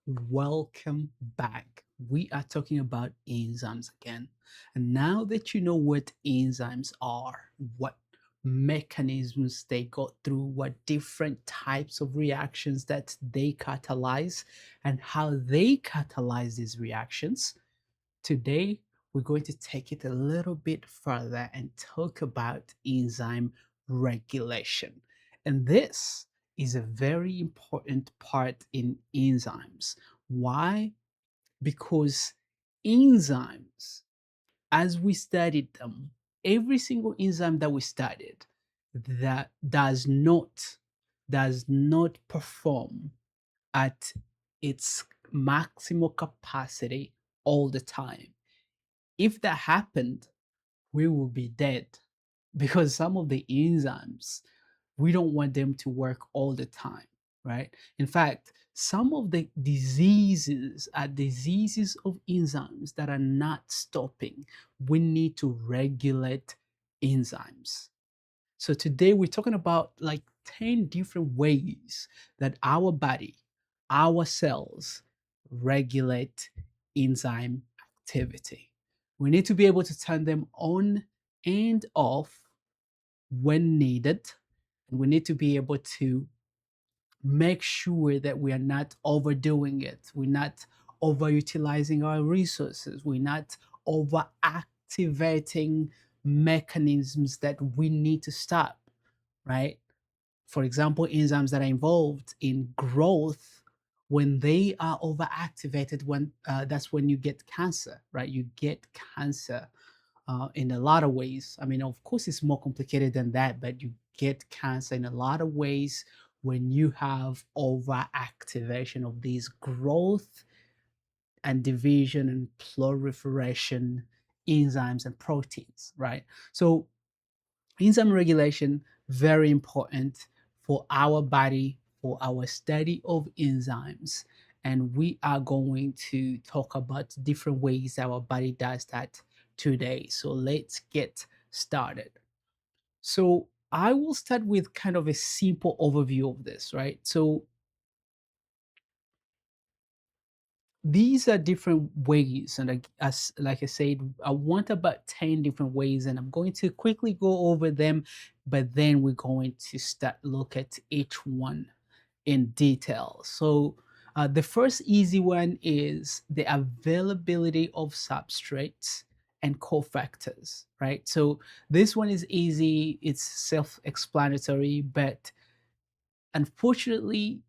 Welcome back. We are talking about enzymes again. And now that you know what enzymes are, what mechanisms they go through, what different types of reactions that they catalyze, and how they catalyze these reactions, today we're going to take it a little bit further and talk about enzyme regulation. And this is a very important part in enzymes. Why? Because enzymes, as we studied them, every single enzyme that we studied that does not perform at its maximal capacity all the time. If that happened, we will be dead because some of the enzymes, we don't want them to work all the time, right? In fact, some of the diseases are diseases of enzymes that are not stopping. We need to regulate enzymes. So today we're talking about like 10 different ways that our body, our cells regulate enzyme activity. We need to be able to turn them on and off when needed. And we need to be able to make sure that we are not overdoing it. We're not overutilizing our resources. We're not overactivating mechanisms that we need to stop, right? For example, enzymes that are involved in growth, when they are overactivated, when that's when you get cancer, right? You get cancer in a lot of ways. I mean, of course, it's more complicated than that, but you get cancer in a lot of ways when you have overactivation of these growth and division and proliferation enzymes and proteins, right? So enzyme regulation, very important for our body, for our study of enzymes. And we are going to talk about different ways our body does that today. So let's get started. So I will start with kind of a simple overview of this, right? So these are different ways, and like I said, I want about 10 different ways, and I'm going to quickly go over them, but then we're going to start look at each one in detail. So the first easy one is the availability of substrates and cofactors, right? So this one is easy, it's self-explanatory, but unfortunately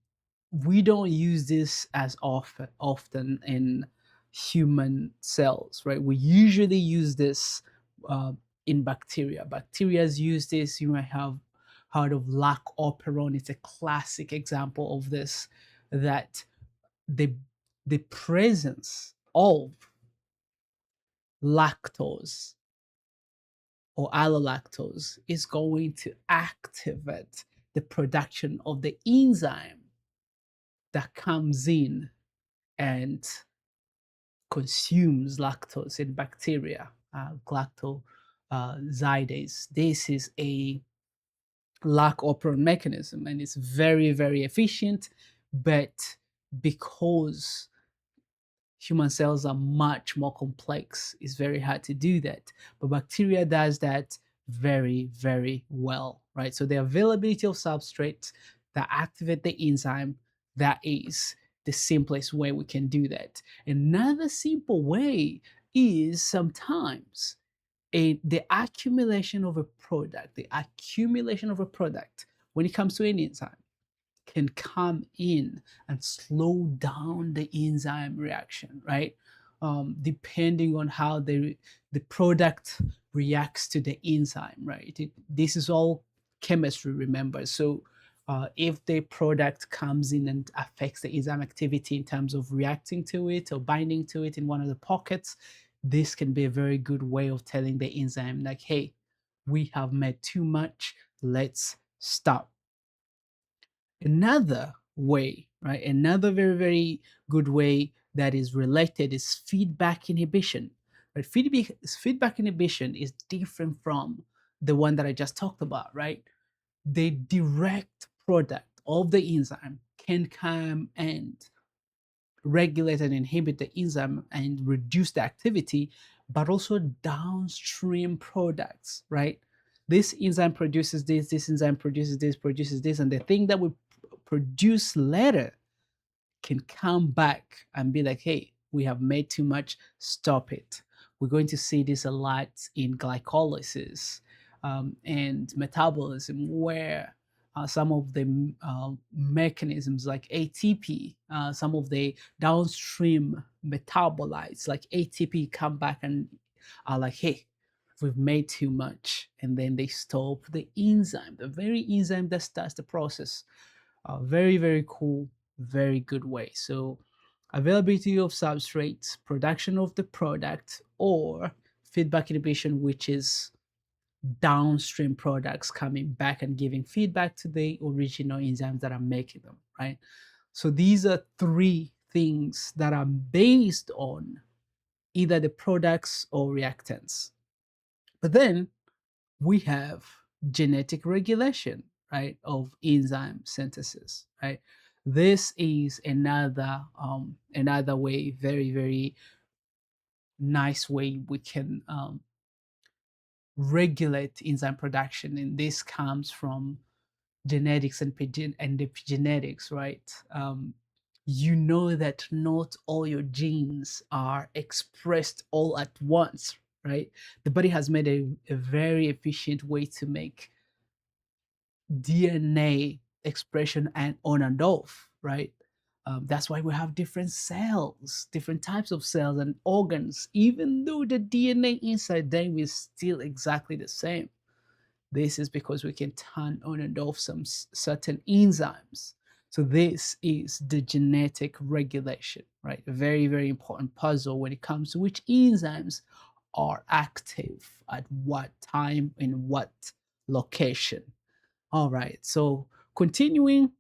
we don't use this as often in human cells, right? We usually use this uh, in bacteria. Bacteria's use this. You might have heard of lac operon. It's a classic example of this. That the the presence of lactose or allolactose is going to activate the production of the enzyme that comes in and consumes lactose in bacteria, galactosidase. This is a lac operon mechanism and it's very, very efficient. But because human cells are much more complex, it's very hard to do that. But bacteria does that very, very well, right? So the availability of substrates that activate the enzyme, that is the simplest way we can do that. Another simple way is sometimes the accumulation of a product when it comes to an enzyme can come in and slow down the enzyme reaction, right? Depending on how the product reacts to the enzyme, right? This is all chemistry, remember. So if the product comes in and affects the enzyme activity in terms of reacting to it or binding to it in one of the pockets, this can be a very good way of telling the enzyme, like, hey, we have made too much, let's stop. Another way, right? Another very, very good way that is related is feedback inhibition. But feedback inhibition is different from the one that I just talked about, right? The direct product of the enzyme can come and regulate and inhibit the enzyme and reduce the activity, but also downstream products, right? This enzyme produces this enzyme produces this, and the thing that we produce later can come back and be like, hey, we have made too much, stop it. We're going to see this a lot in glycolysis and metabolism, where some of the mechanisms like ATP, some of the downstream metabolites like ATP come back and are like, hey, we've made too much. And then they stop the enzyme, the very enzyme that starts the process. Very, very cool, very good way. So, availability of substrates, production of the product, or feedback inhibition, which is downstream products coming back and giving feedback to the original enzymes that are making them, right? So, these are three things that are based on either the products or reactants. But then we have genetic regulation, right, of enzyme synthesis, right? This is another way, very, very nice way we can regulate enzyme production, and this comes from genetics and epigenetics, right? You know that not all your genes are expressed all at once, right? The body has made a very efficient way to make DNA expression and on and off, right? That's why we have different cells, different types of cells and organs, even though the DNA inside them is still exactly the same. This is because we can turn on and off some certain enzymes. So this is the genetic regulation, right? A very, very important puzzle when it comes to which enzymes are active at what time in what location. All right. So continuing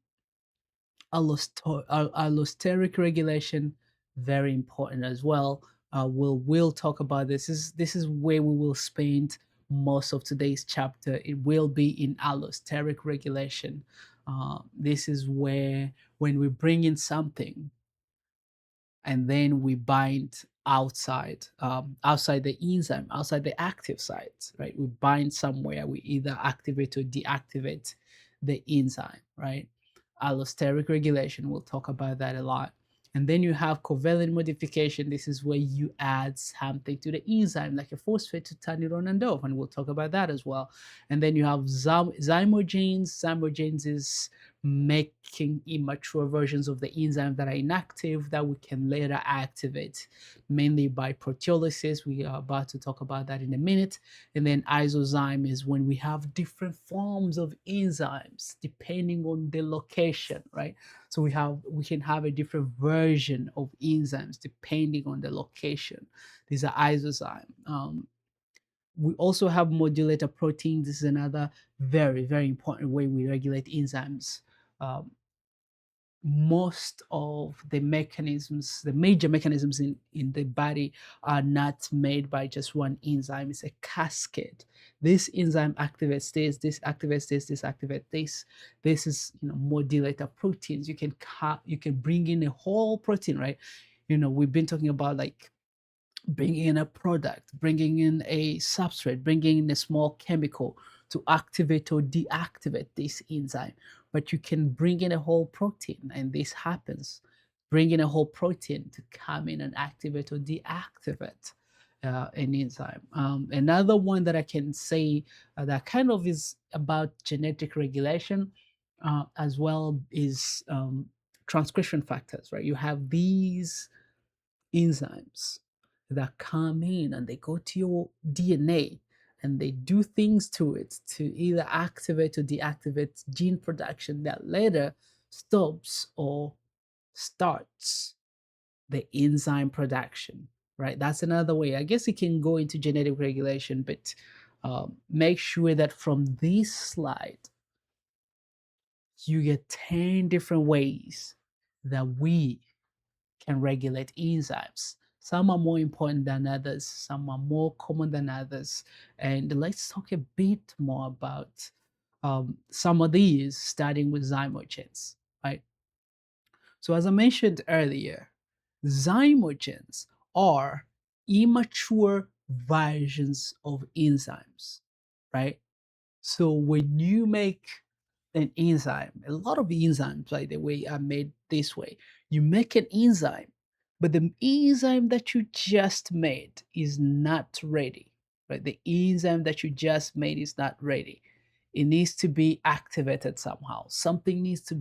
allosteric regulation, very important as well. We'll talk about this. This is where we will spend most of today's chapter. It will be in allosteric regulation. This is where when we bring in something and then we bind outside the enzyme, outside the active sites, right? We bind somewhere, we either activate or deactivate the enzyme, right? Allosteric regulation, we'll talk about that a lot. And then you have covalent modification. This is where you add something to the enzyme, like a phosphate, to turn it on and off, and we'll talk about that as well. And then you have zymogenes. Zymogenes is making immature versions of the enzyme that are inactive that we can later activate, mainly by proteolysis. We are about to talk about that in a minute. And then isozyme is when we have different forms of enzymes depending on the location, right? So we can have a different version of enzymes depending on the location. These are isozyme. We also have modulator proteins. This is another very, very important way we regulate enzymes. Um, Most of the mechanisms, the major mechanisms in the body, are not made by just one enzyme. It's a cascade. This enzyme activates this activates this activates this. This is, modulator proteins. You can bring in a whole protein, right? We've been talking about like bringing in a product, bringing in a substrate, bringing in a small chemical to activate or deactivate this enzyme. But you can bring in a whole protein, and this happens. Bring in a whole protein to come in and activate or deactivate an enzyme. Another one that I can say that kind of is about genetic regulation as well is transcription factors, right? You have these enzymes that come in and they go to your DNA and they do things to it to either activate or deactivate gene production that later stops or starts the enzyme production, right? That's another way. I guess it can go into genetic regulation, but make sure that from this slide, you get 10 different ways that we can regulate enzymes. Some are more important than others, some are more common than others. And let's talk a bit more about some of these, starting with zymogens, right? So, as I mentioned earlier, Zymogens are immature versions of enzymes, right? So when you make an enzyme, a lot of enzymes, by the way, are made this way. You make an enzyme, but the enzyme that you just made is not ready, right? The enzyme that you just made is not ready. It needs to be activated somehow. Something needs to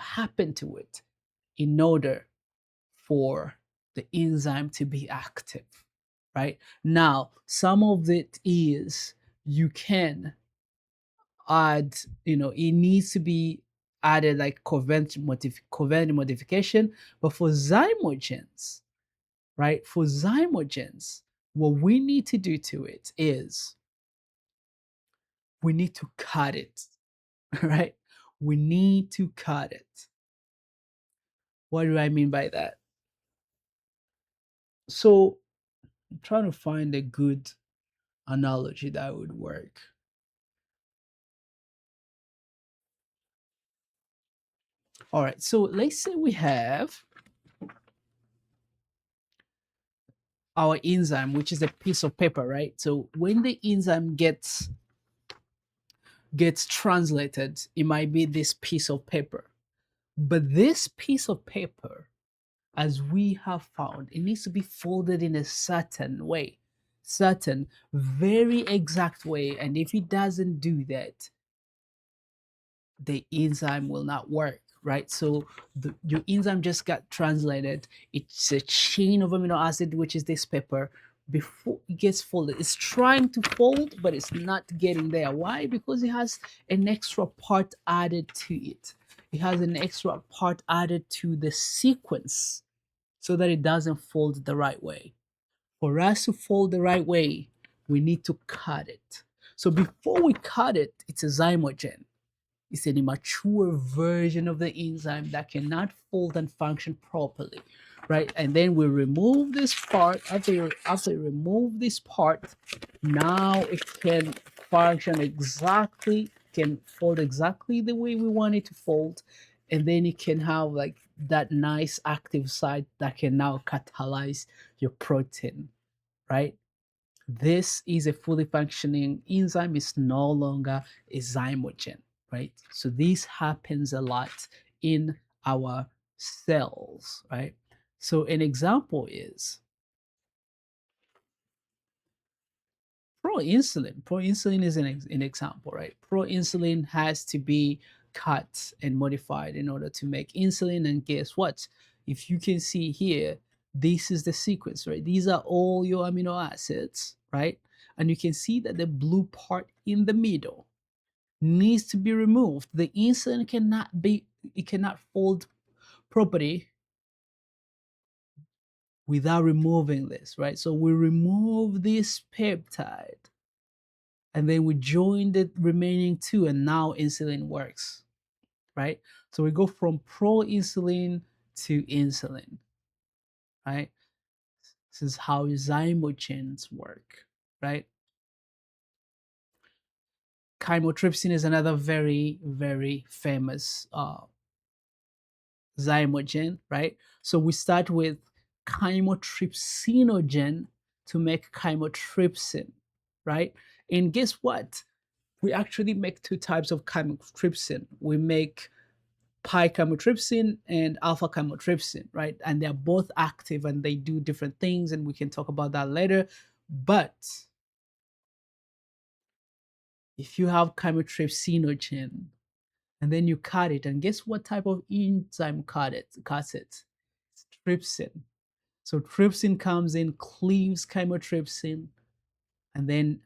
happen to it in order for the enzyme to be active, right? Now, some of it is you can add, it needs to be added like covalent modification. But for zymogens, right? For zymogens, what we need to do to it is we need to cut it, right? We need to cut it. What do I mean by that? So I'm trying to find a good analogy that would work. All right, so let's say we have our enzyme, which is a piece of paper, right? So when the enzyme gets translated, it might be this piece of paper. But this piece of paper, as we have found, it needs to be folded in a certain way, certain, very exact way. And if it doesn't do that, the enzyme will not work, right? So your enzyme just got translated. It's a chain of amino acid, which is this paper. Before it gets folded, it's trying to fold, but it's not getting there. Why? Because it has an extra part added to it. It has an extra part added to the sequence so that it doesn't fold the right way. For us to fold the right way, we need to cut it. So before we cut it, it's a zymogen. It's an immature version of the enzyme that cannot fold and function properly, right? And then we remove this part. After you remove this part, now it can function exactly, can fold exactly the way we want it to fold. And then it can have like that nice active site that can now catalyze your protein, right? This is a fully functioning enzyme. It's no longer a zymogen, right? So this happens a lot in our cells, right? So an example is proinsulin. Proinsulin is an example, right? Proinsulin has to be cut and modified in order to make insulin. And guess what? If you can see here, this is the sequence, right? These are all your amino acids, right? And you can see that the blue part in the middle needs to be removed. The insulin it cannot fold properly without removing this, right? So we remove this peptide and then we join the remaining two, and now insulin works, right? So we go from pro-insulin to insulin, right? This is how zymogens work, right? Chymotrypsin is another very, very famous zymogen, right? So we start with chymotrypsinogen to make chymotrypsin, right? And guess what? We actually make two types of chymotrypsin. We make pi chymotrypsin and alpha chymotrypsin, right? And they're both active and they do different things, and we can talk about that later. But if you have chymotrypsinogen and then you cut it, and guess what type of enzyme cuts it? It's trypsin. So trypsin comes in, cleaves chymotrypsin, and then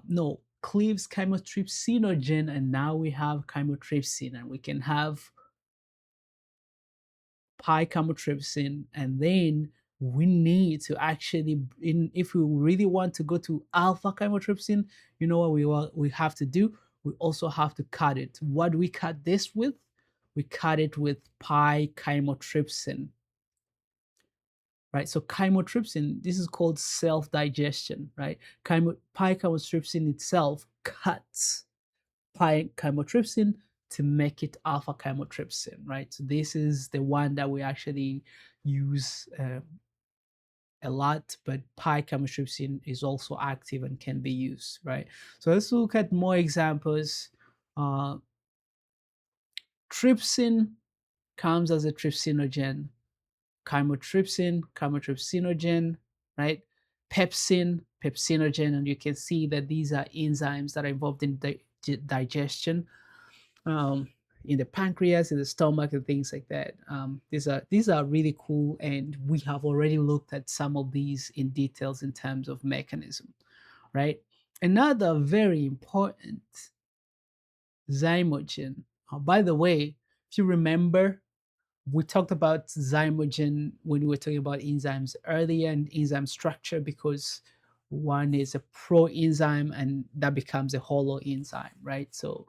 no, cleaves chymotrypsinogen, and now we have chymotrypsin, and we can have pi chymotrypsin, and then we need to actually, if we really want to go to alpha chymotrypsin, you know what we have to do? We also have to cut it. What do we cut this with? We cut it with pi chymotrypsin, right? So chymotrypsin, this is called self-digestion, right? Pi chymotrypsin itself cuts pi chymotrypsin to make it alpha chymotrypsin, right? So this is the one that we actually use a lot, but pi chymotrypsin is also active and can be used, right? So let's look at more examples. Uh, Trypsin comes as a trypsinogen, chymotrypsinogen, right? Pepsinogen, and you can see that these are enzymes that are involved in digestion, um, in the pancreas, in the stomach, and things like that. These are really cool, and we have already looked at some of these in details in terms of mechanism, right? Another very important zymogen. By the way, if you remember, we talked about zymogen when we were talking about enzymes earlier and enzyme structure, because one is a pro-enzyme and that becomes a holo enzyme, right? So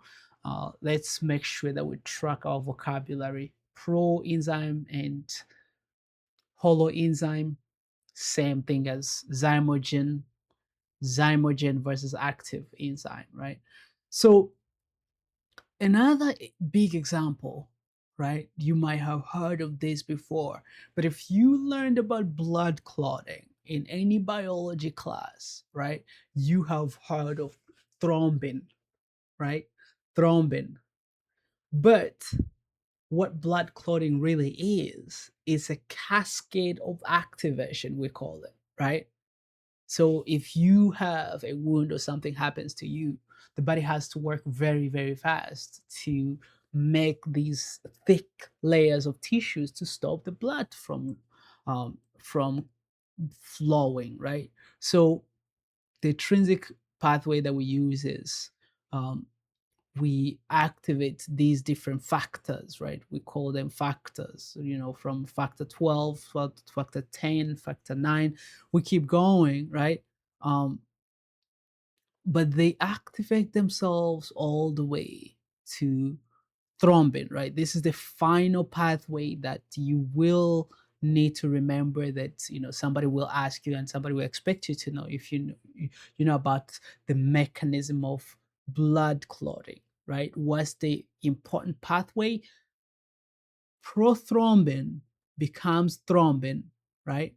let's make sure that we track our vocabulary. Pro-enzyme and holo enzyme, same thing as zymogen versus active enzyme, right? So another big example, right? You might have heard of this before, but if you learned about blood clotting in any biology class, right, you have heard of thrombin, right? Thrombin. But what blood clotting really is a cascade of activation, we call it, right? So if you have a wound or something happens to you, the body has to work very, very fast to make these thick layers of tissues to stop the blood from flowing, right? So the intrinsic pathway that we use is um, we activate these different factors, right? We call them factors, from factor 12, factor 10, factor 9. We keep going, right? Um, but they activate themselves all the way to thrombin, right? This is the final pathway that you will need to remember, that somebody will ask you and somebody will expect you to know, if you know about the mechanism of blood clotting, right? What's the important pathway? Prothrombin becomes thrombin, right?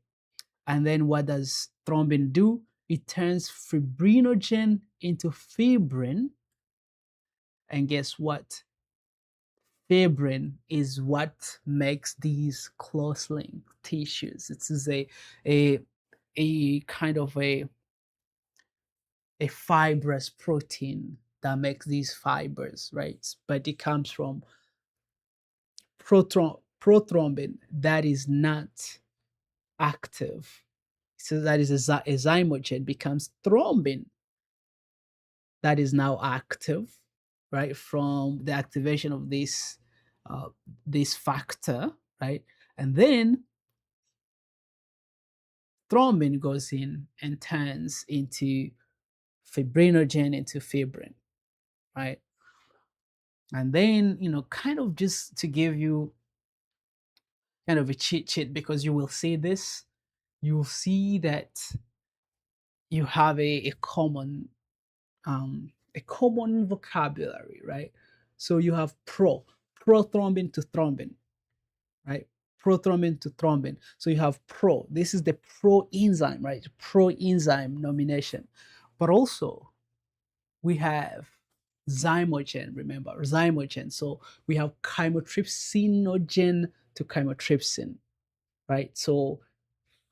And then what does thrombin do? It turns fibrinogen into fibrin, and guess what? Fibrin is what makes these close-linked tissues. It is a a kind of a fibrous protein that makes these fibers, right? But it comes from prothrombin that is not active. So that is a zymogen becomes thrombin that is now active, right? From the activation of uh, this factor, right? And then thrombin goes in and turns into fibrinogen into fibrin, right? And then, kind of just to give you kind of a cheat sheet, because you will see this, you'll see that you have a common vocabulary, right? So you have prothrombin to thrombin, right? Prothrombin to thrombin. So you have pro. This is the pro enzyme, right? Pro enzyme nomination. But also we have zymogen, remember, zymogen. So we have chymotrypsinogen to chymotrypsin, right? So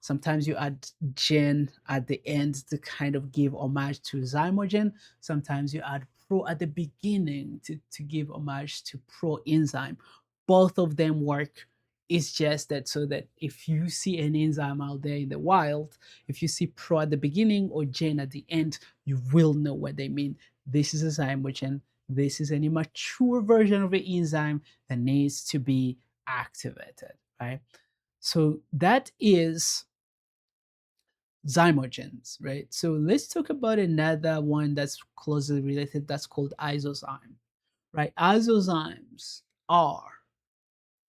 sometimes you add gen at the end to kind of give homage to zymogen. Sometimes you add pro at the beginning to give homage to pro enzyme. Both of them work. It's just that so that if you see an enzyme out there in the wild, if you see pro at the beginning or gen at the end, you will know what they mean. This is a zymogen. This is an immature version of an enzyme that needs to be activated, right? So that is zymogens, right? So let's talk about another one that's closely related, that's called isozyme, right? Isozymes are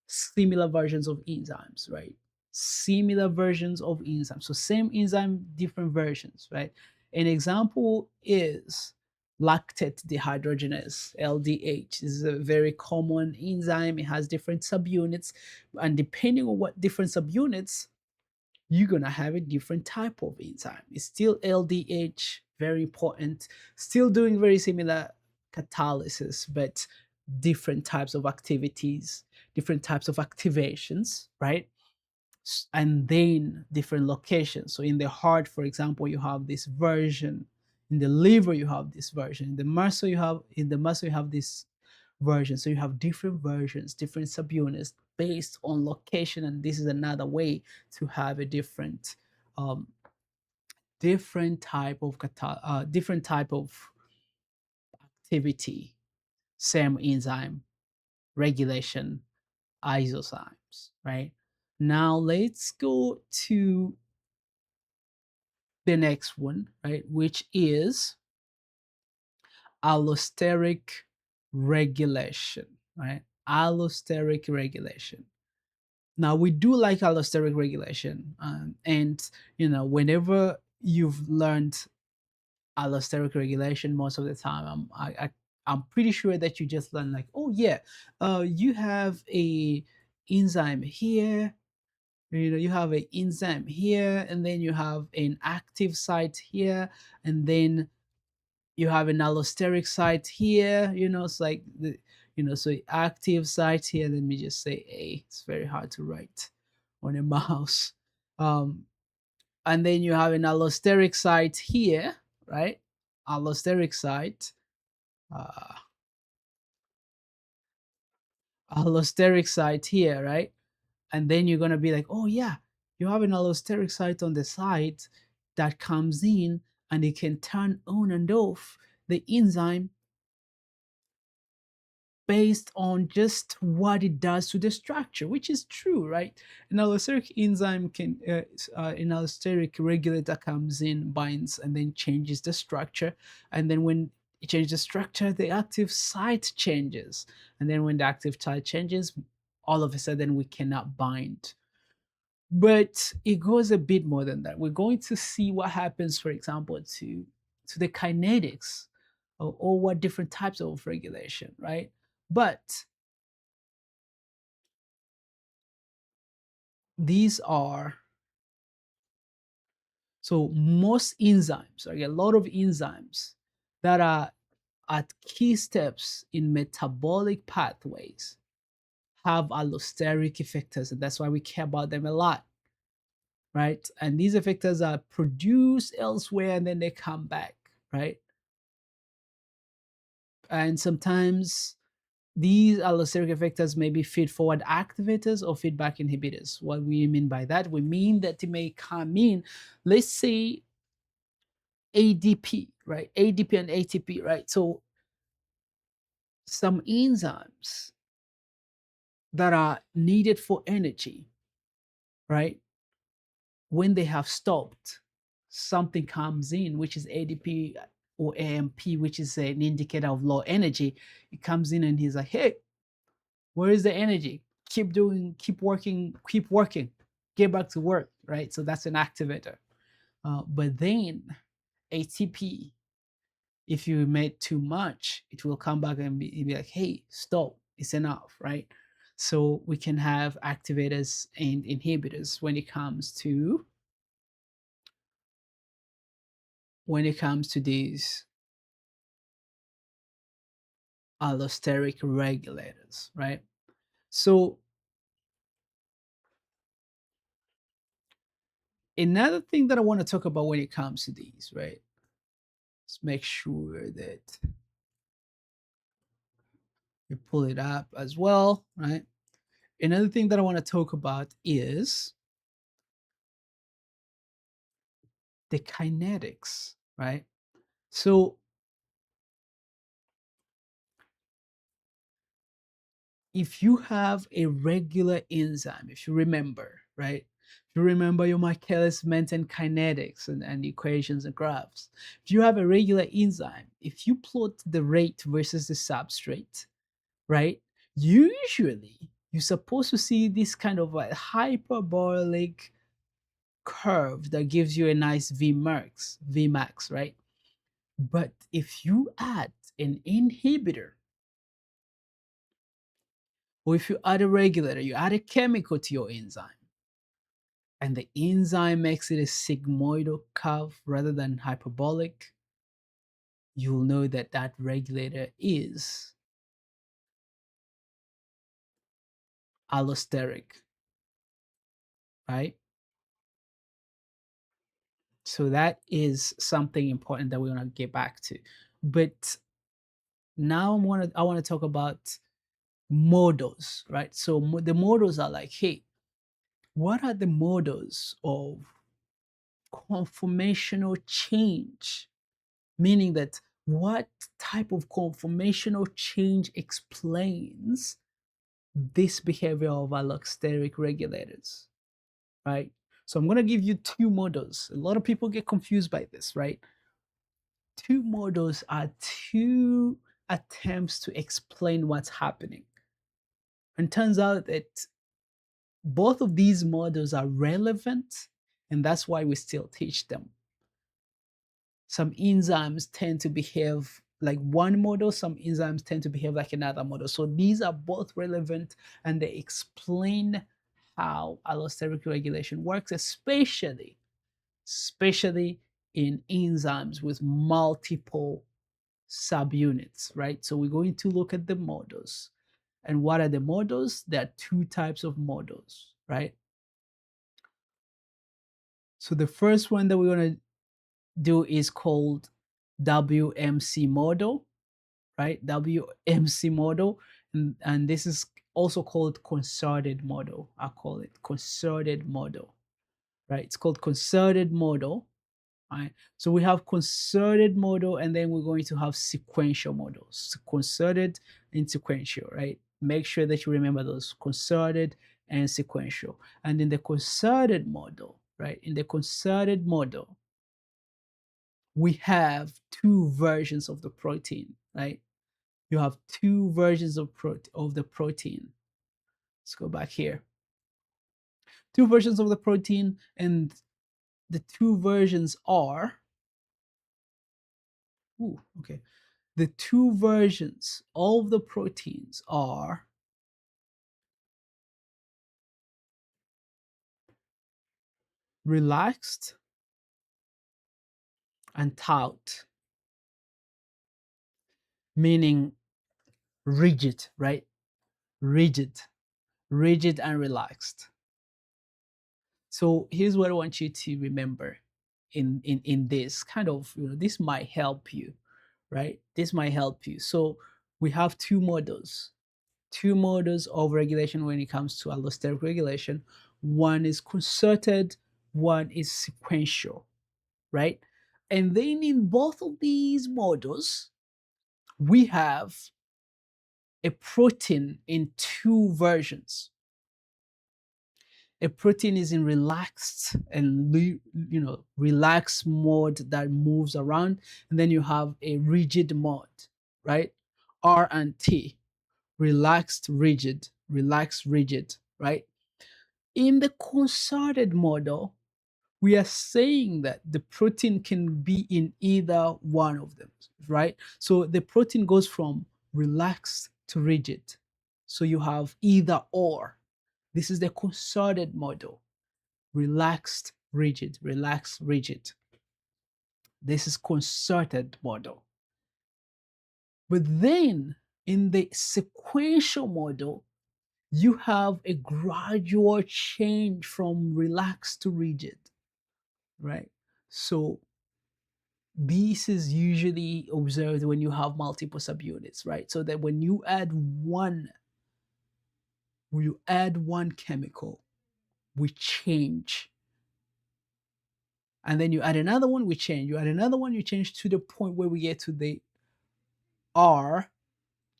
similar versions of enzymes, right? Similar versions of enzymes. So same enzyme, different versions, right? An example is lactate dehydrogenase, LDH. This is a very common enzyme. It has different subunits, and depending on what different subunits, you're gonna have a different type of enzyme. It's still LDH, very important, still doing very similar catalysis, but different types of activities, different types of activations, right? And then different locations. So in the heart, for example, you have this version. In the liver, you have this version. In the muscle you have this version. So you have different versions, different subunits based on location, and this is another way to have a um, different type of activity. Same enzyme regulation isozymes, right? Now let's go to the next one, right, which is allosteric regulation, right? Allosteric regulation. Now we do like allosteric regulation, and whenever you've learned allosteric regulation, most of the time, I'm pretty sure that you just learn like, oh yeah, you have a enzyme here, you have an enzyme here, and then you have an active site here, and then you have an allosteric site here. It's like so active site here. Let me just say A. It's very hard to write on a mouse. um and then you have an allosteric site here, right? Allosteric site, uh allosteric site here, right? And then you're going to be like, oh yeah, you have an allosteric site on the side that comes in, and it can turn on and off the enzyme based on just what it does to the structure, which is true, right? An allosteric enzyme an allosteric regulator comes in, binds, and then changes the structure. And then when it changes the structure, the active site changes. And then when the active site changes, all of a sudden we cannot bind. But it goes a bit more than that. We're going to see what happens, for example, to the kinetics, or what different types of regulation, right? But these are so most enzymes, like a lot of enzymes that are at key steps in metabolic pathways, have allosteric effectors, and that's why we care about them a lot, right? And these effectors are produced elsewhere and then they come back, right? And sometimes these allosteric effectors may be feed-forward activators or feedback inhibitors. What we mean by that, we mean that it may come in, let's say ADP, right? ADP and ATP, right? So some enzymes that are needed for energy, right? When they have stopped, something comes in, which is ADP or AMP, which is an indicator of low energy. It comes in and he's like, hey, where is the energy? Keep doing, keep working, get back to work, right? So that's an activator. But then ATP, if you made too much, it will come back and be like, hey, stop, it's enough, right? So we can have activators and inhibitors when it comes to these allosteric regulators, right? So another thing that I want to talk about when it comes to these, right? Let's make sure that we pull it up as well, right? Another thing that I want to talk about is the kinetics, right? So if you have a regular enzyme, if you remember, right? If you remember your Michaelis-Menten kinetics and equations and graphs, if you have a regular enzyme, if you plot the rate versus the substrate, right? Usually, you're supposed to see this kind of a hyperbolic curve that gives you a nice Vmax, right? But if you add an inhibitor, or if you add a regulator, you add a chemical to your enzyme, and the enzyme makes it a sigmoidal curve rather than hyperbolic, you'll know that that regulator is allosteric, right? So that is something important that we want to get back to. But now I want to talk about models, right? So the models are like, hey, what are the models of conformational change? Meaning that what type of conformational change explains this behavior of allosteric regulators, right? So I'm going to give you two models. A lot of people get confused by this, right? Two models are two attempts to explain what's happening. And turns out that both of these models are relevant, and that's why we still teach them. Some enzymes tend to behave like one model, some enzymes tend to behave like another model. So these are both relevant and they explain how allosteric regulation works, especially in enzymes with multiple subunits, right? So we're going to look at the models. And what are the models? There are two types of models, right? So the first one that we're going to do is called WMC model, right? WMC model. And this is also called concerted model. I call it concerted model, right? It's called concerted model. Right. So we have concerted model, and then we're going to have sequential models, concerted and sequential, right? Make sure that you remember those, concerted and sequential. And in the concerted model, right? In the concerted model, we have two versions of the protein, right? You have two versions of the protein. Let's go back here. Two versions of the protein, and the two versions are, ooh, okay. The two versions of the proteins are relaxed and taut, meaning rigid, right? Rigid, rigid and relaxed. So here's what I want you to remember in this kind of, this might help you, right? This might help you. So we have two models of regulation when it comes to allosteric regulation. One is concerted, one is sequential, right? And then in both of these models, we have a protein in two versions. A protein is in relaxed and relaxed mode that moves around, and then you have a rigid mode, right? R and T, relaxed, rigid, right? In the concerted model, we are saying that the protein can be in either one of them, right? So the protein goes from relaxed to rigid. So you have either or. This is the concerted model. Relaxed, rigid, relaxed, rigid. This is concerted model. But then in the sequential model, you have a gradual change from relaxed to rigid, right? So this is usually observed when you have multiple subunits, right? So that when you add one chemical, we change. And then you add another one, we change. You add another one, you change to the point where we get to the R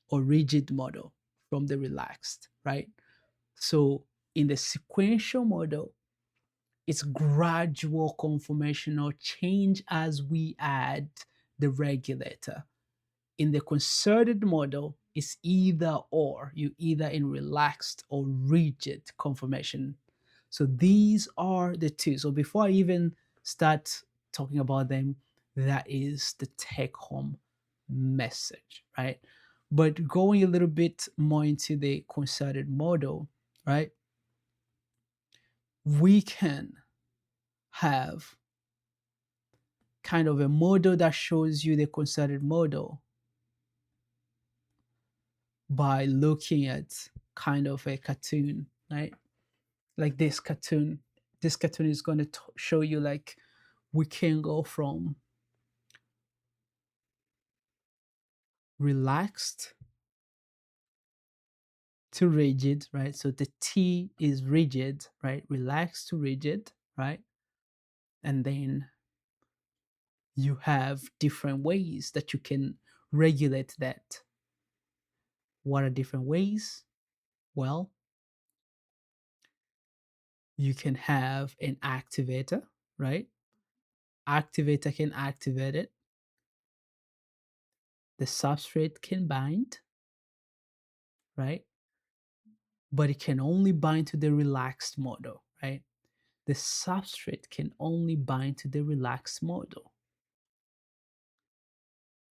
or rigid model from the relaxed, right? So in the sequential model, it's gradual conformational change as we add the regulator. In the concerted model, it's either or. You either in relaxed or rigid conformation. So these are the two. So before I even start talking about them, That is the take home message, right? But going a little bit more into the concerted model, right? We can have kind of a model that shows you the concerted model by looking at kind of a cartoon, right? Like this cartoon. This cartoon is going to show you like we can go from relaxed to rigid, right? So the T is rigid, right? Relaxed to rigid, right? And then you have different ways that you can regulate that. What are different ways? Well, you can have an activator, right? Activator can activate it. The substrate can bind, right? But it can only bind to the relaxed model, right? The substrate can only bind to the relaxed model.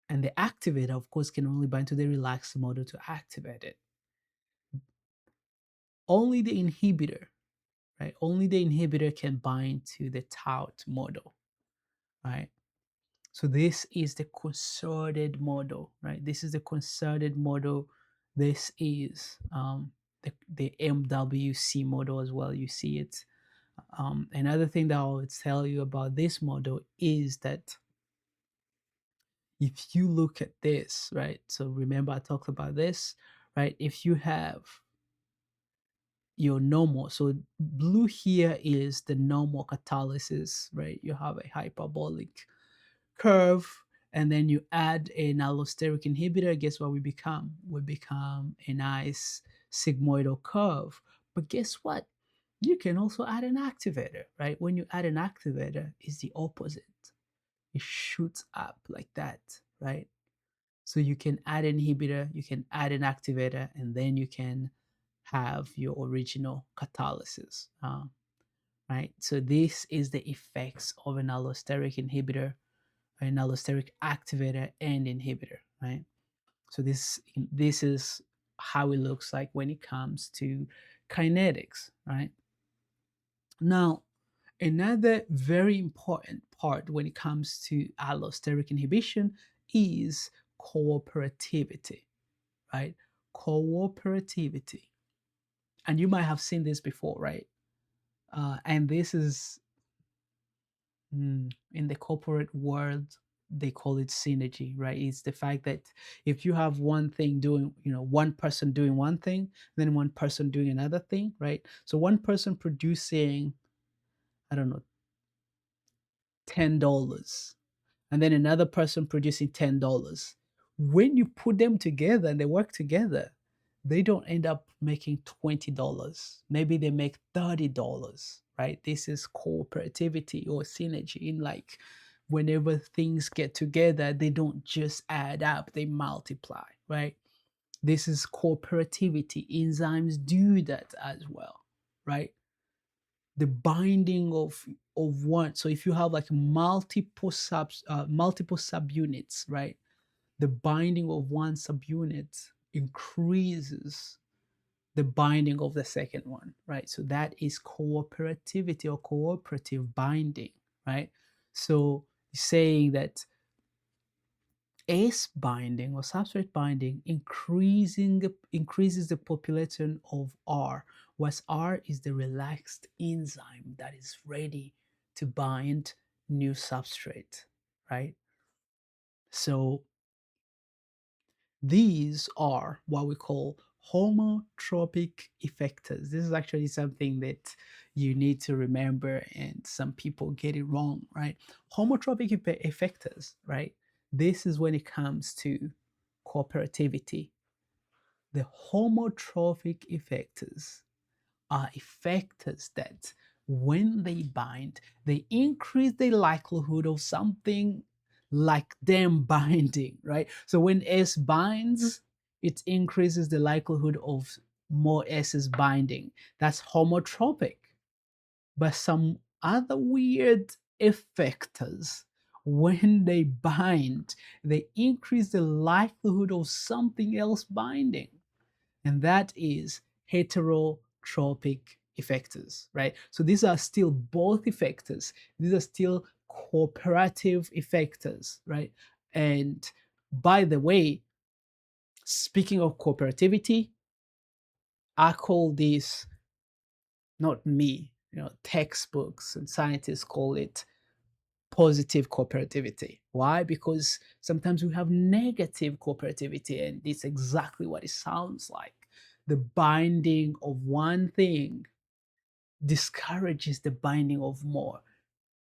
And the activator, of course, can only bind to the relaxed model to activate it. Only the inhibitor, right? Only the inhibitor can bind to the tout model, right? So this is the concerted model, right? This is the concerted model. This is the MWC model as well. You see it. Another thing that I'll tell you about this model is that if you look at this, right? So remember I talked about this, right? If you have your normal, so blue here is the normal catalysis, right? You have a hyperbolic curve, and then you add an allosteric inhibitor. Guess what we become? We become a nice sigmoidal curve. But guess what? You can also add an activator, right? When you add an activator, it's the opposite. It shoots up like that, right? So you can add an inhibitor, you can add an activator, and then you can have your original catalysis, right? So this is the effects of an allosteric inhibitor, an allosteric activator, and inhibitor, right? So this is how it looks like when it comes to kinetics, right? Now, another very important part when it comes to allosteric inhibition is cooperativity, right? Cooperativity. And you might have seen this before, right? And this is in the corporate world, they call it synergy, right? It's the fact that if you have one thing doing, one person doing one thing, then one person doing another thing, right? So one person producing, I don't know, $10, and then another person producing $10. When you put them together and they work together, they don't end up making $20. Maybe they make $30, right? This is cooperativity or synergy. In like whenever things get together, they don't just add up, they multiply, right? This is cooperativity. Enzymes do that as well, right? The binding of one. So if you have like multiple subunits, right? The binding of one subunit increases the binding of the second one, right? So that is cooperativity or cooperative binding, right? So saying that S binding or substrate binding increases the population of R, whereas R is the relaxed enzyme that is ready to bind new substrate, right? So these are what we call homotropic effectors. This is actually something that you need to remember, and some people get it wrong, right? Homotropic effectors, right? This is when it comes to cooperativity. The homotrophic effectors are effectors that when they bind, they increase the likelihood of something like them binding, right? So when S binds, it increases the likelihood of more S's binding. That's homotropic. But some other weird effectors when they bind, they increase the likelihood of something else binding, and that is heterotropic effectors, right? So these are still both effectors. These are still cooperative effectors, right? And by the way, speaking of cooperativity, I call this, not me, textbooks and scientists call it positive cooperativity. Why? Because sometimes we have negative cooperativity, and it's exactly what it sounds like. The binding of one thing discourages the binding of more,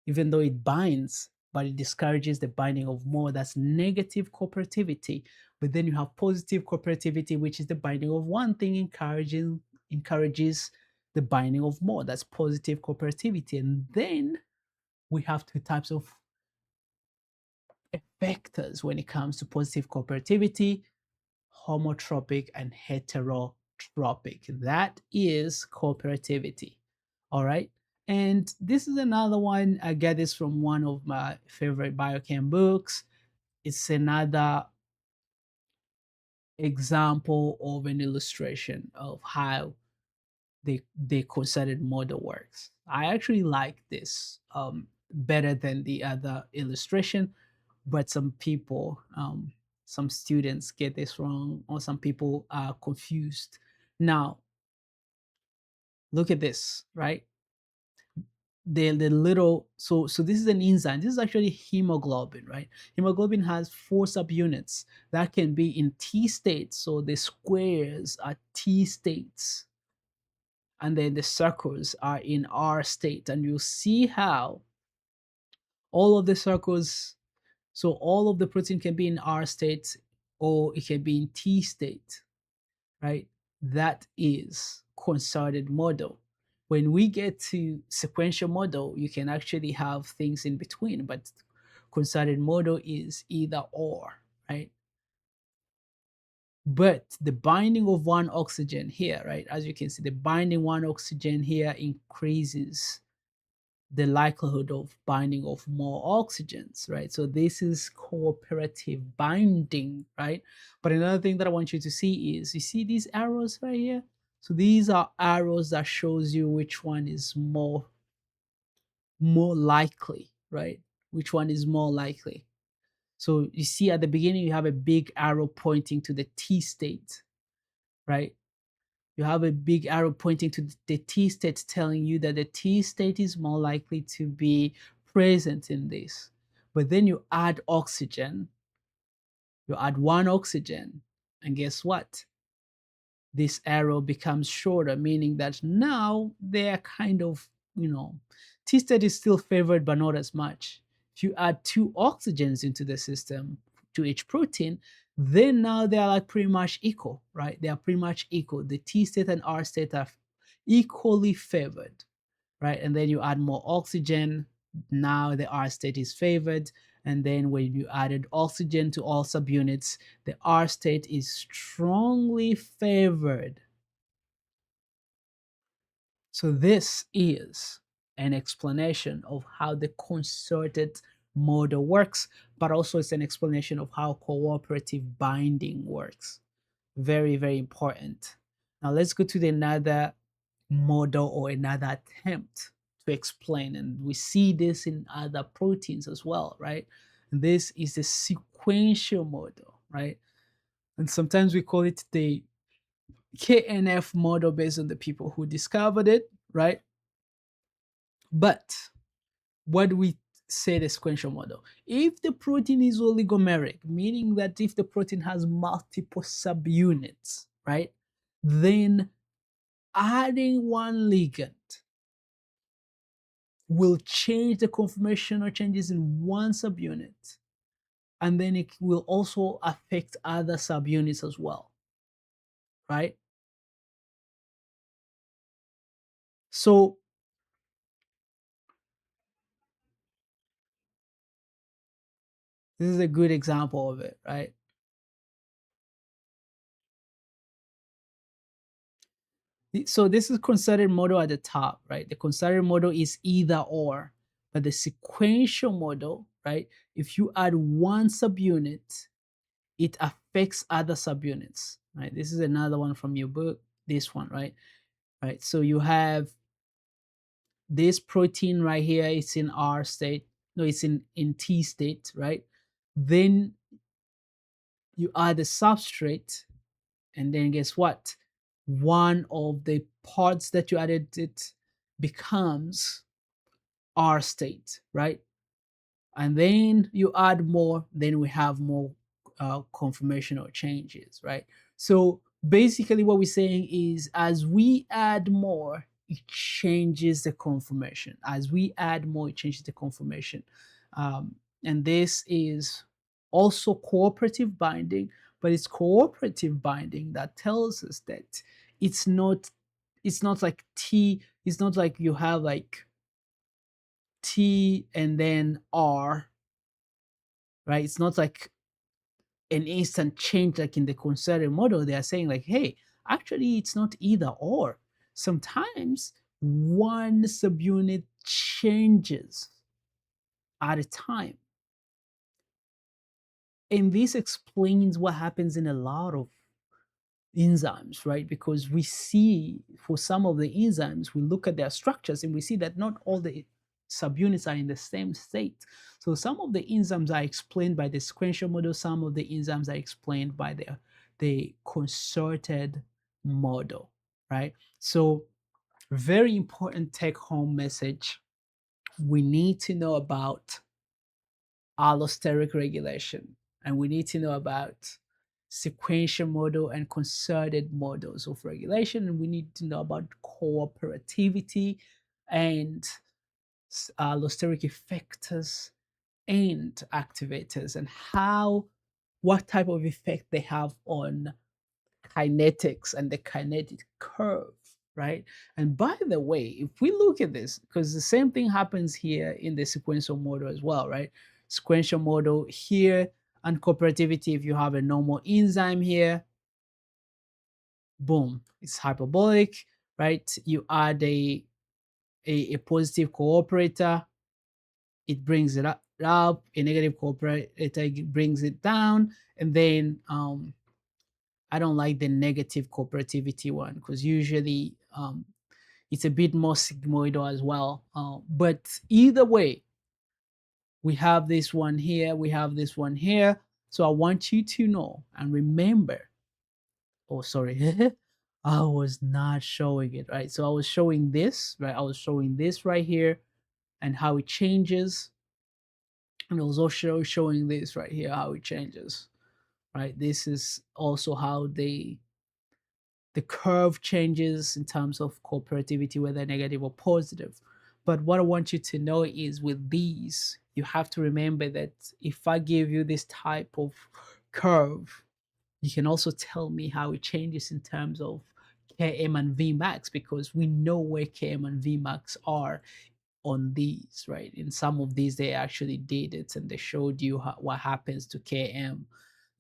even though it binds, but it discourages the binding of more. That's negative cooperativity. But then you have positive cooperativity, which is the binding of one thing encourages the binding of more. That's positive cooperativity. And then we have two types of effectors when it comes to positive cooperativity: homotropic and heterotropic. That is cooperativity. All right. And this is another one. I get this from one of my favorite biochem books. It's another example of an illustration of how the concerted model works. I actually like this better than the other illustration, but some people, some students get this wrong, or some people are confused. Now, look at this, right? The little, so this is an enzyme. This is actually hemoglobin, right? Hemoglobin has four subunits that can be in T states. So the squares are T states, and then the circles are in R state. And you'll see how all of the circles, so all of the protein can be in R state, or it can be in T state, right? That is concerted model. When we get to sequential model, you can actually have things in between, but concerted model is either or, right? But the binding of one oxygen here, right? As you can see, the binding one oxygen here increases the likelihood of binding of more oxygens, right? So this is cooperative binding, right? But another thing that I want you to see is, you see these arrows right here? So these are arrows that shows you which one is more likely, right? Which one is more likely. So you see at the beginning, you have a big arrow pointing to the T state, right? You have a big arrow pointing to the T state, telling you that the T state is more likely to be present in this. But then you add oxygen, you add one oxygen, and guess what? This arrow becomes shorter, meaning that now they're kind of, T state is still favored, but not as much. If you add two oxygens into the system to each protein, then now they're like pretty much equal, right? They are pretty much equal. The T state and R state are equally favored, right? And then you add more oxygen, now the R state is favored. And then when you added oxygen to all subunits, the R state is strongly favored. So this is an explanation of how the concerted model works, but also it's an explanation of how cooperative binding works. Very, very important. Now let's go to another model or another attempt to explain. And we see this in other proteins as well, right? And this is the sequential model, right? And sometimes we call it the KNF model based on the people who discovered it, right? But what do we say the sequential model? If the protein is oligomeric, meaning that if the protein has multiple subunits, right, then adding one ligand will change the conformational changes in one subunit, and then it will also affect other subunits as well, right? So this is a good example of it, right? So this is concerted model at the top, right? The concerted model is either or, But the sequential model, right? If you add one subunit, it affects other subunits, right? This is another one from your book, this one, right? Right. So you have this protein right here, it's in R state. No, it's in T state, right? Then you add the substrate, and then guess what? One of the parts that you added it becomes R state, right? And then you add more, then we have more conformational changes, right? So basically what we're saying is as we add more, it changes the conformation. As we add more, it changes the conformation. um, and this is also cooperative binding, but it's cooperative binding that tells us that it's not it's not like T, it's not like you have like T and then R, right? It's not like an instant change like in the concerted model. They are saying like, hey, actually it's not either or. Sometimes one subunit changes at a time. And this explains what happens in a lot of enzymes, right? Because we see for some of the enzymes, we look at their structures and we see that not all the subunits are in the same state. So some of the enzymes are explained by the sequential model, some of the enzymes are explained by the concerted model, right? So very important take home message. We need to know about allosteric regulation, and we need to know about sequential model and concerted models of regulation, and we need to know about cooperativity and allosteric effectors and activators, and how what type of effect they have on kinetics and the kinetic curve, right? And by the way, if we look at this, because the same thing happens here in the sequential model as well, right? Sequential model here and cooperativity, if you have a normal enzyme here, boom, it's hyperbolic, right? You add a positive cooperator, it brings it up, a negative cooperator brings it down, and then I don't like the negative cooperativity one because usually it's a bit more sigmoidal as well. But either way, we have this one here, we have this one here. So I want you to know and remember. Oh, sorry. I was not showing it, right? So I was showing this, right? I was showing this right here and how it changes. And I was also showing this right here, how it changes, right? This is also how the curve changes in terms of cooperativity, whether negative or positive. But what I want you to know is with these, you have to remember that if I give you this type of curve, you can also tell me how it changes in terms of Km and Vmax, because we know where Km and Vmax are on these, right? In some of these, they actually did it and they showed you what happens to Km.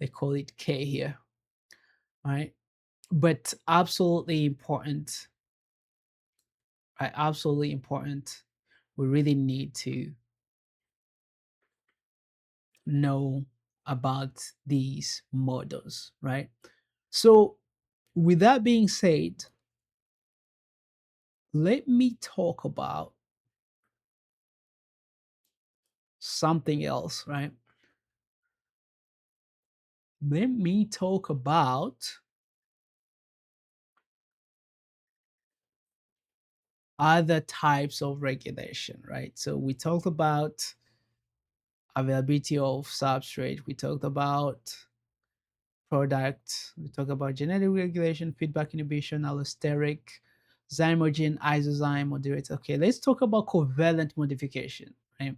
They call it K here, right? But absolutely important, right? Absolutely important. We really need to know about these models, right? So, with that being said, let me talk about something else, right? Let me talk about other types of regulation, right? So, we talked about availability of substrate, we talked about product. We talk about genetic regulation, feedback inhibition, allosteric, zymogen, isozyme moderator. Okay, let's talk about covalent modification, right?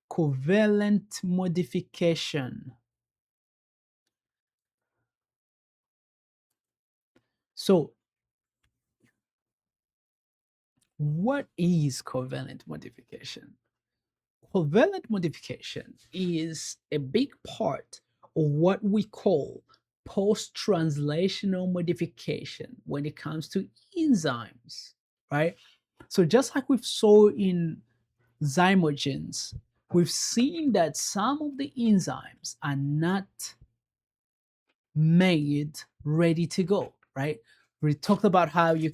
Covalent modification. So, what is covalent modification? Covalent modification is a big part of what we call post-translational modification when it comes to enzymes, right? So just like we saw in zymogens, we've seen that some of the enzymes are not made ready to go, right? We talked about how you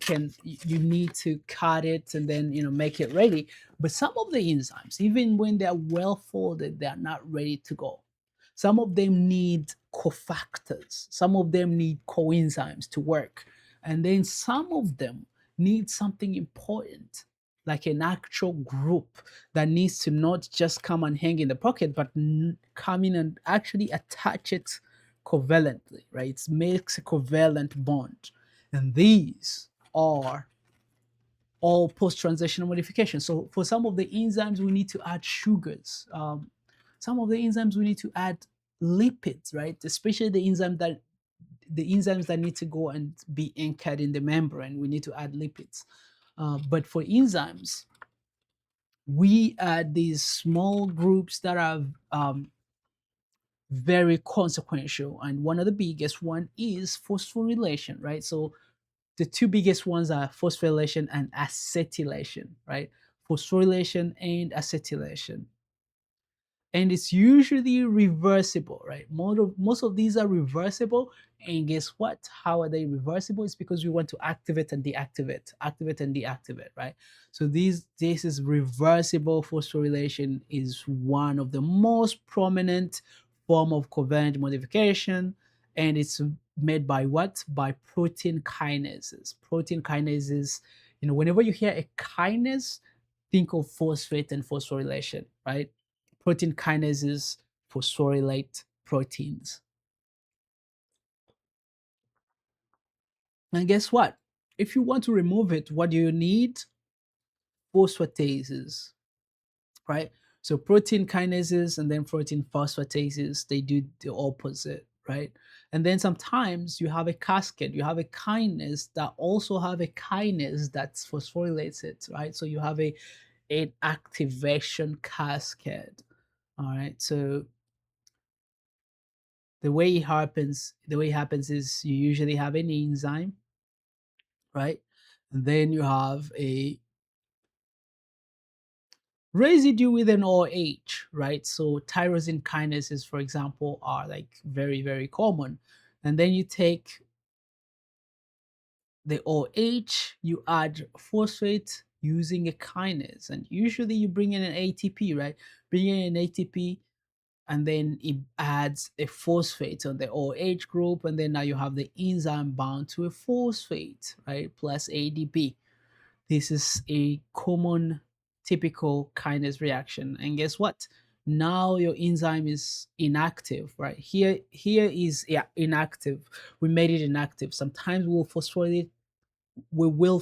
need to cut it and then make it ready. But some of the enzymes, even when they're well folded, they're not ready to go. Some of them need cofactors, some of them need coenzymes to work. And then some of them need something important, like an actual group that needs to not just come and hang in the pocket, but come in and actually attach it covalently, right? It makes a covalent bond. And these are all post-translational modifications. So for some of the enzymes, we need to add sugars. Some of the enzymes we need to add lipids, right? Especially the enzymes that need to go and be anchored in the membrane, we need to add lipids. But for enzymes, we add these small groups that are very consequential, and one of the biggest one is phosphorylation, right? So the two biggest ones are phosphorylation and acetylation, right? Phosphorylation and acetylation, and it's usually reversible, right? Most of these are reversible. And guess what? How are they reversible? It's because we want to activate and deactivate, activate and deactivate, right? So this is reversible. Phosphorylation is one of the most prominent form of covalent modification, and it's made by what? By protein kinases. Protein kinases, whenever you hear a kinase, think of phosphate and phosphorylation, right? Protein kinases phosphorylate proteins. And guess what? If you want to remove it, what do you need? Phosphatases, right? So protein kinases and then protein phosphatases, they do the opposite, right? And then sometimes you have a cascade, you have a kinase that also have a kinase that phosphorylates it, right? So you have an activation cascade. All right. So the way it happens is you usually have an enzyme, right? And then you have a residue with an OH, right? So tyrosine kinases, for example, are like very, very common. And then you take the OH, you add phosphate using a kinase, and usually you bring in an ATP, right? Bring in an ATP, and then it adds a phosphate on the OH group, and then now you have the enzyme bound to a phosphate, right, plus ADP. This is a common typical kinase reaction. And guess what? Now your enzyme is inactive, right? Here is, yeah, inactive. We made it inactive. Sometimes we will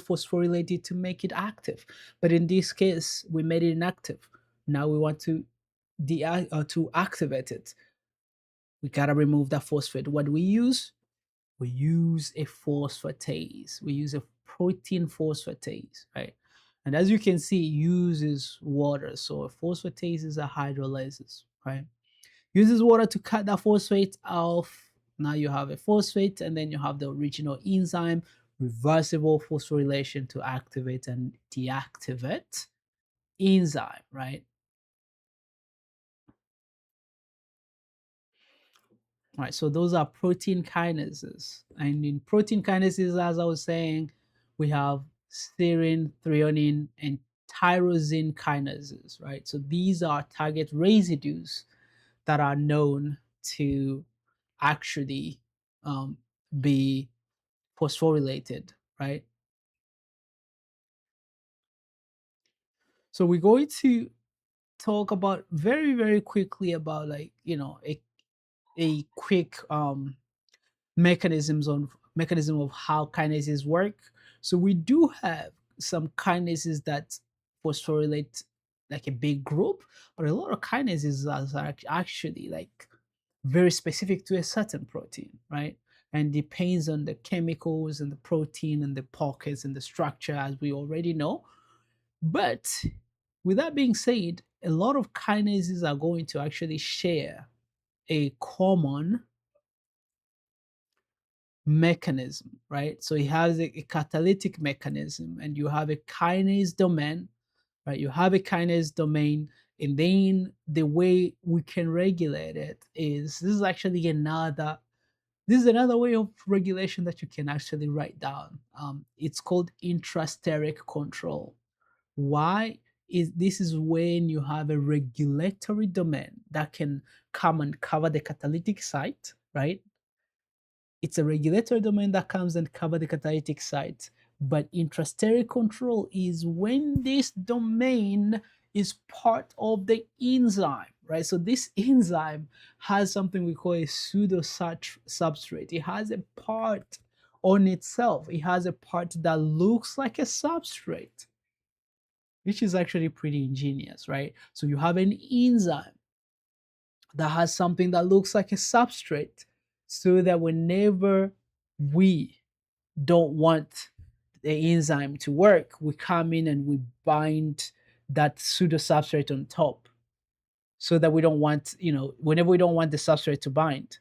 phosphorylate it to make it active. But in this case, we made it inactive. Now we want to activate it. We gotta remove that phosphate. What do we use? We use a phosphatase. We use a protein phosphatase, right? And as you can see, it uses water. So a phosphatase is a hydrolysis, right? Uses water to cut that phosphate off. Now you have a phosphate, and then you have the original enzyme, reversible phosphorylation to activate and deactivate enzyme, right? Right, so those are protein kinases. And in protein kinases, as I was saying, we have serine, threonine, and tyrosine kinases, right? So these are target residues that are known to actually um, be phosphorylated, right? So we're going to talk about very, very quickly about, like, a quick mechanism of how kinases work. So we do have some kinases that phosphorylate like a big group, but a lot of kinases are actually like very specific to a certain protein, right? And depends on the chemicals and the protein and the pockets and the structure, as we already know. But with that being said, a lot of kinases are going to actually share a common mechanism, right? So it has a catalytic mechanism, and you have a kinase domain right? You have a kinase domain, and then the way we can regulate it is this is another way of regulation that you can actually write down. It's called intrasteric control. Why is this is when you have a regulatory domain that can come and cover the catalytic site, right? It's a regulatory domain that comes and cover the catalytic site. But intrasteric control is when this domain is part of the enzyme, right? So this enzyme has something we call a pseudo substrate. It has a part on itself. It has a part that looks like a substrate, which is actually pretty ingenious, right? So you have an enzyme that has something that looks like a substrate, so that whenever we don't want the enzyme to work, we come in and we bind that pseudo substrate on top, so that we don't want, whenever we don't want the substrate to bind.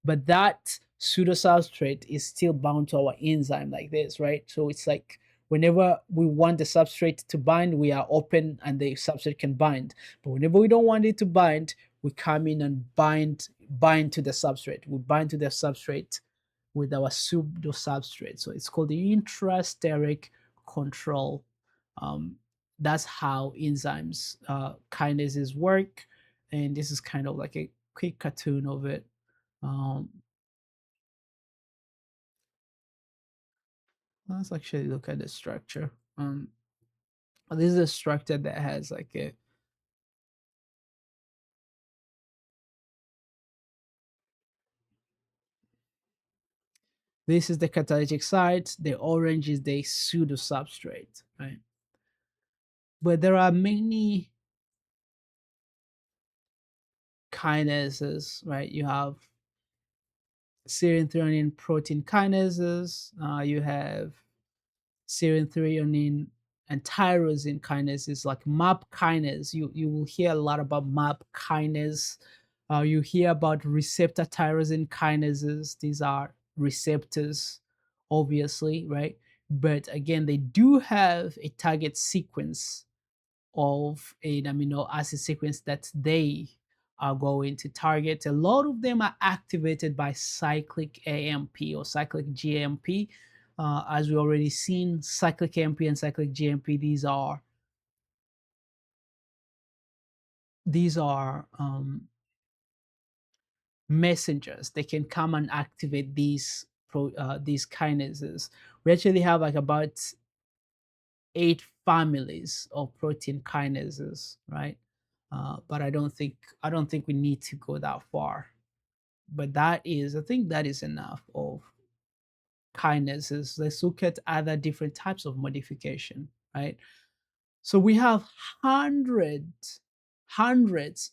But that pseudo substrate is still bound to our enzyme like this, right? So it's like whenever we want the substrate to bind, we are open and the substrate can bind. But whenever we don't want it to bind, we come in and bind to the substrate. We bind to the substrate with our pseudo substrate. So it's called the intrasteric control. Um, that's how enzymes, kinases work. And this is kind of like a quick cartoon of it. Um, let's actually look at the structure. This is a structure that has like a, this is the catalytic site, the orange is the pseudo substrate, right? But there are many kinases, right? You have serine threonine protein kinases, you have serine threonine and tyrosine kinases like MAP kinase. You will hear a lot about MAP kinase. You hear about receptor tyrosine kinases. These are receptors, obviously, right? But again, they do have a target sequence of an amino acid sequence that they are going to target. A lot of them are activated by cyclic AMP or cyclic GMP. As we already seen, cyclic AMP and cyclic GMP, these are messengers. They can come and activate these kinases. We actually have like about 8 families of protein kinases, right? But I don't think we need to go that far. But I think that is enough of kinases. Let's look at other different types of modification, right? So we have hundreds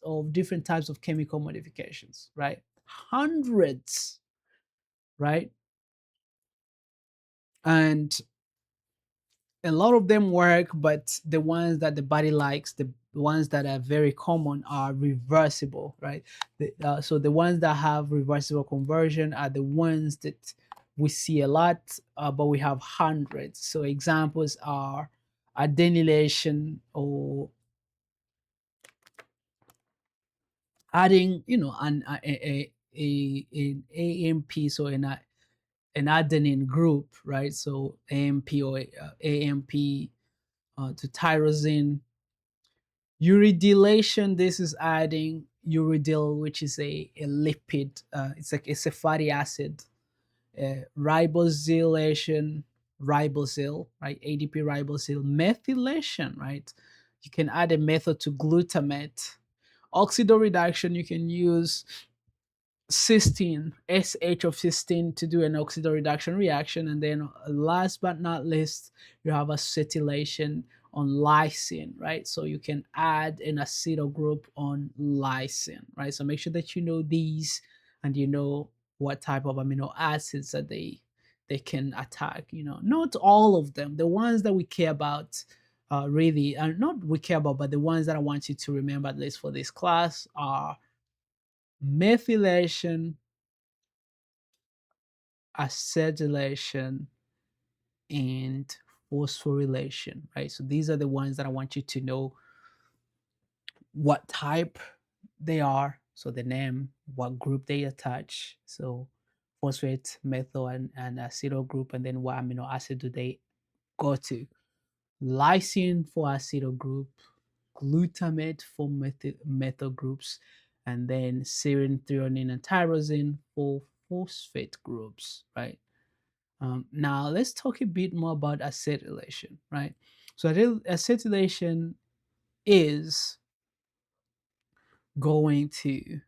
of different types of chemical modifications, right? Hundreds, right? And a lot of them work, but the ones that the body likes, the ones that are very common are reversible, right? So the ones that have reversible conversion are the ones that we see a lot, but we have hundreds. So examples are adenylation, or adding, an AMP, so an adenine group, right? So AMP or AMP to tyrosine. Uridylation, this is adding uridyl, which is a lipid. It's a fatty acid. Ribosylation, ribosyl, right? ADP ribosyl. Methylation, right? You can add a methyl to glutamate. Oxidoreduction, you can use cysteine, SH of cysteine, to do an oxidoreduction reaction. And then last but not least, you have acetylation on lysine, right? So you can add an acetyl group on lysine, right? So make sure that you know these, and you know what type of amino acids that they can attack. Not all of them. The ones that we care about, really, and not we care about, but the ones that I want you to remember, at least for this class, are methylation, acetylation, and phosphorylation, right? So these are the ones that I want you to know what type they are. So the name, what group they attach. So phosphate, methyl, and acetyl group, and then what amino acid do they go to. Lysine for acetyl group, glutamate for methyl groups, and then serine, threonine, and tyrosine for phosphate groups, right? Now let's talk a bit more about acetylation, right? So acetylation is going to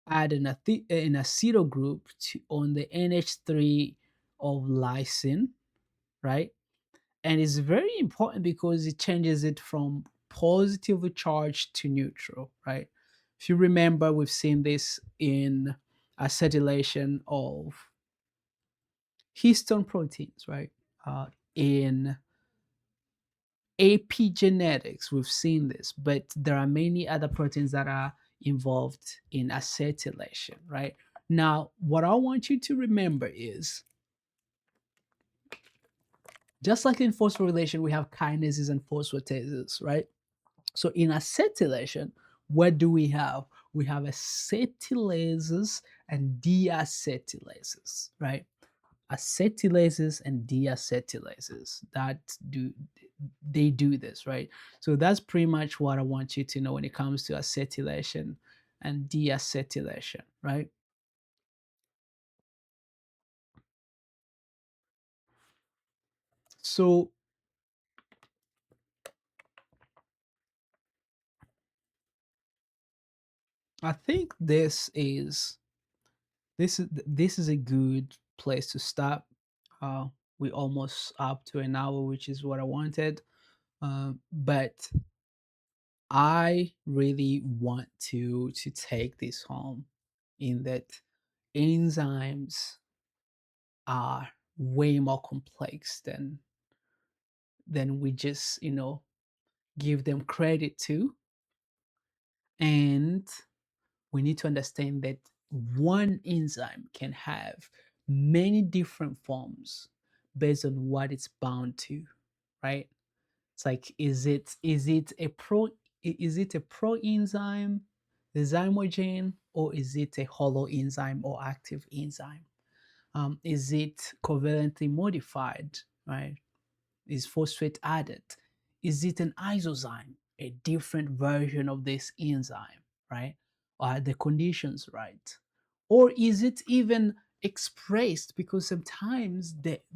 add an acetyl group to on the NH3 of lysine, right? And it's very important because it changes it from positively charged to neutral, right? If you remember, we've seen this in acetylation of histone proteins, right? In epigenetics, we've seen this, but there are many other proteins that are involved in acetylation, right? Now, what I want you to remember is just like in phosphorylation, we have kinases and phosphatases, right? So in acetylation, what do we have? We have acetylases and deacetylases, right? Acetylases and deacetylases that do they do this, right? So that's pretty much what I want you to know when it comes to acetylation and deacetylation, right? So I think this is a good place to stop. We almost up to an hour, which is what I wanted. But I really want to take this home in that enzymes are way more complex than we just give them credit to, and we need to understand that one enzyme can have many different forms based on what it's bound to, right? It's like, is it a pro enzyme, the zymogen, or is it a hollow enzyme or active enzyme? Is it covalently modified, right? Is phosphate added? Is it an isozyme, a different version of this enzyme, right? Are the conditions right? Or is it even expressed? Because sometimes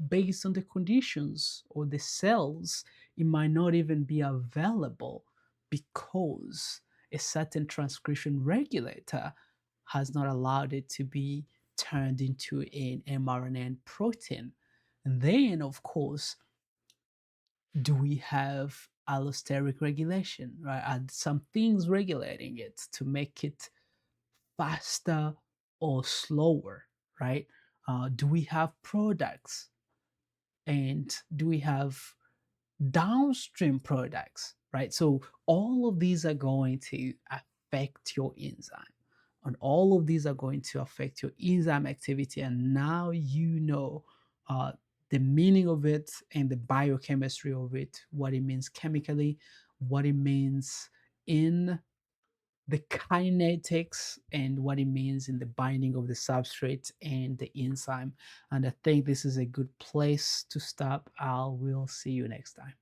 based on the conditions or the cells, it might not even be available because a certain transcription regulator has not allowed it to be turned into an mRNA protein. And then, of course, do we have allosteric regulation, right? Are some things regulating it to make it faster or slower, right? Do we have products, and do we have downstream products, right? So all of these are going to affect your enzyme, and all of these are going to affect your enzyme activity. And now you know uh, the meaning of it and the biochemistry of it, what it means chemically, what it means in the kinetics, and what it means in the binding of the substrate and the enzyme. And I think this is a good place to stop. I will see you next time.